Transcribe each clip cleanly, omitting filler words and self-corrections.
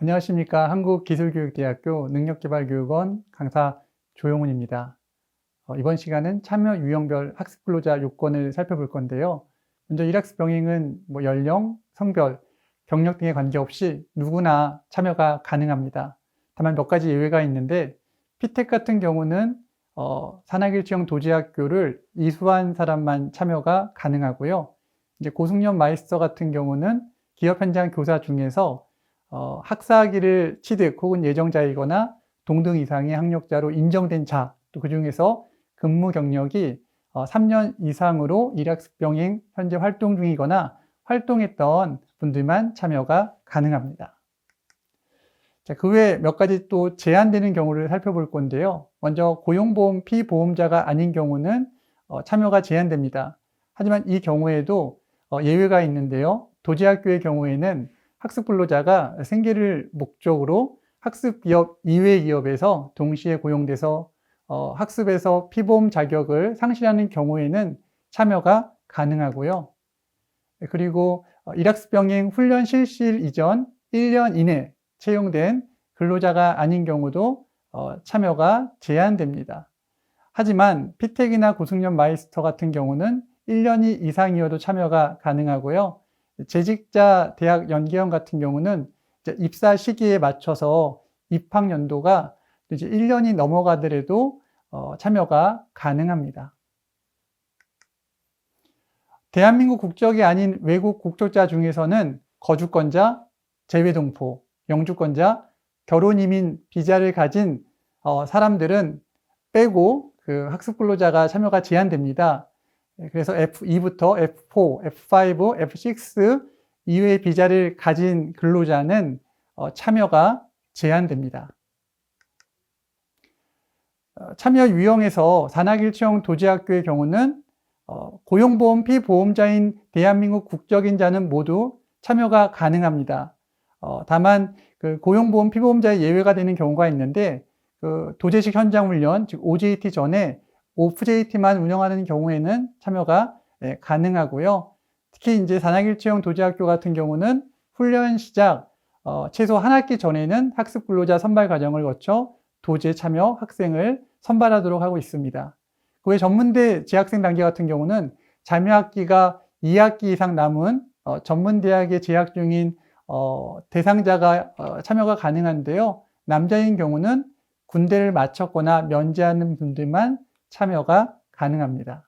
안녕하십니까. 한국기술교육대학교 능력개발교육원 강사 조용훈입니다. 이번 시간은 참여 유형별 학습 근로자 요건을 살펴볼 건데요. 먼저 일학습 병행은 연령, 성별, 경력 등에 관계없이 누구나 참여가 가능합니다. 다만 몇 가지 예외가 있는데 피텍 같은 경우는 산학일치형 도지학교를 이수한 사람만 참여가 가능하고요. 이제 고승련 마이스터 같은 경우는 기업 현장 교사 중에서 학사학위를 취득 혹은 예정자이거나 동등 이상의 학력자로 인정된 자, 또 그중에서 근무 경력이 3년 이상으로 일학습 병행 현재 활동 중이거나 활동했던 분들만 참여가 가능합니다. 자, 그 외에 몇 가지 또 제한되는 경우를 살펴볼 건데요. 먼저 고용보험 피보험자가 아닌 경우는 참여가 제한됩니다. 하지만 이 경우에도 예외가 있는데요. 도지학교의 경우에는 학습 근로자가 생계를 목적으로 학습 기업 이외 기업에서 동시에 고용돼서 학습에서 피보험 자격을 상실하는 경우에는 참여가 가능하고요. 그리고 일학습 병행 훈련 실시일 이전 1년 이내 채용된 근로자가 아닌 경우도 참여가 제한됩니다. 하지만 피텍이나 고승련 마이스터 같은 경우는 1년이 이상이어도 참여가 가능하고요. 재직자 대학 연계형 같은 경우는 입사 시기에 맞춰서 입학연도가 이제 1년이 넘어가더라도 참여가 가능합니다. 대한민국 국적이 아닌 외국 국적자 중에서는 거주권자, 재외동포, 영주권자, 결혼이민 비자를 가진 사람들은 빼고 그 학습근로자가 참여가 제한됩니다. 그래서 F2부터 F4, F5, F6 이외의 비자를 가진 근로자는 참여가 제한됩니다. 참여 유형에서 산학일치형 도지학교의 경우는 고용보험 피보험자인 대한민국 국적인 자는 모두 참여가 가능합니다. 다만 그 고용보험 피보험자의 예외가 되는 경우가 있는데 그 도제식 현장 훈련, 즉 OJT 전에 OFJT만 운영하는 경우에는 참여가 가능하고요. 특히 이제 산학일치형 도지학교 같은 경우는 훈련 시작 최소 한 학기 전에는 학습 근로자 선발 과정을 거쳐 도제 참여 학생을 선발하도록 하고 있습니다. 그 외 전문대 재학생 단계 같은 경우는 자녀학기가 2학기 이상 남은 전문대학에 재학 중인 대상자가 참여가 가능한데요. 남자인 경우는 군대를 마쳤거나 면제하는 분들만 참여가 가능합니다.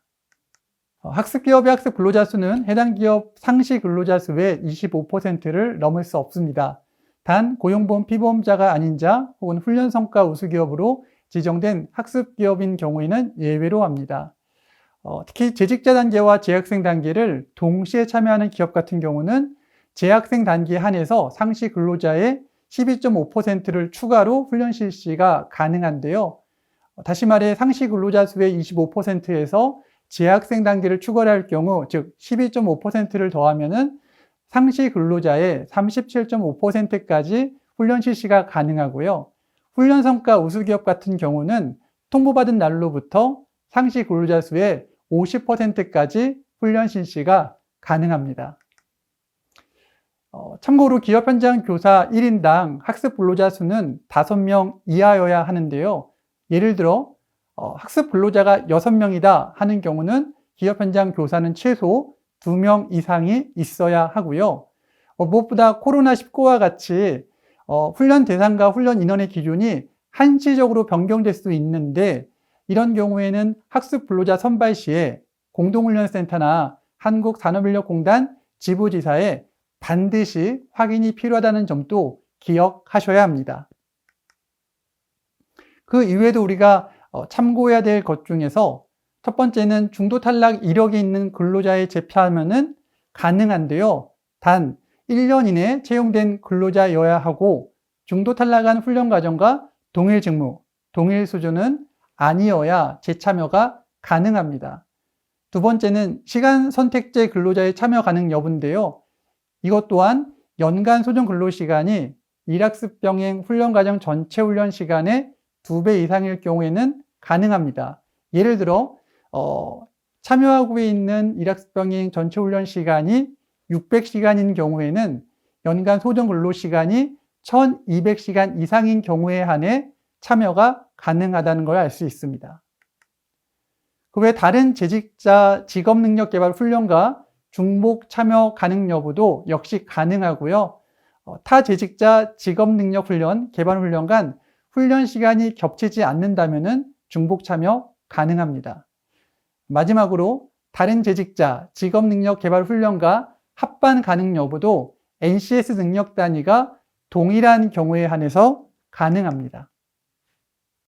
학습기업의 학습 근로자 수는 해당 기업 상시 근로자 수의 25%를 넘을 수 없습니다. 단 고용보험 피보험자가 아닌 자 혹은 훈련성과 우수기업으로 지정된 학습기업인 경우에는 예외로 합니다. 특히 재직자 단계와 재학생 단계를 동시에 참여하는 기업 같은 경우는 재학생 단계에 한해서 상시 근로자의 12.5%를 추가로 훈련 실시가 가능한데요. 다시 말해 상시 근로자 수의 25%에서 재학생 단계를 추가할 경우, 즉 12.5%를 더하면은 상시 근로자의 37.5%까지 훈련 실시가 가능하고요. 훈련 성과 우수기업 같은 경우는 통보받은 날로부터 상시 근로자 수의 50%까지 훈련 실시가 가능합니다. 참고로 기업 현장 교사 1인당 학습 근로자 수는 5명 이하여야 하는데요. 예를 들어 학습 근로자가 6명이다 하는 경우는 기업 현장 교사는 최소 2명 이상이 있어야 하고요. 무엇보다 코로나19와 같이 훈련 대상과 훈련 인원의 기준이 한시적으로 변경될 수 있는데 이런 경우에는 학습 근로자 선발 시에 공동훈련센터나 한국산업인력공단 지부지사에 반드시 확인이 필요하다는 점도 기억하셔야 합니다. 그 이외에도 우리가 참고해야 될 것 중에서 첫 번째는 중도 탈락 이력이 있는 근로자에 재표하면은 가능한데요. 단 1년 이내 채용된 근로자여야 하고 중도 탈락한 훈련 과정과 동일 직무, 동일 수준은 아니어야 재참여가 가능합니다. 두 번째는 시간 선택제 근로자의 참여 가능 여부인데요. 이것 또한 연간 소정 근로시간이 일학습 병행 훈련 과정 전체 훈련 시간의 2배 이상일 경우에는 가능합니다. 예를 들어 참여하고 있는 일학습 병행 전체 훈련 시간이 600시간인 경우에는 연간 소정 근로 시간이 1200시간 이상인 경우에 한해 참여가 가능하다는 걸 알 수 있습니다. 그 외 다른 재직자 직업능력개발 훈련과 중복 참여 가능 여부도 역시 가능하고요. 타 재직자 직업능력훈련, 개발훈련 간 훈련 시간이 겹치지 않는다면 중복 참여 가능합니다. 마지막으로 다른 재직자 직업능력개발훈련과 합반 가능 여부도 NCS 능력 단위가 동일한 경우에 한해서 가능합니다.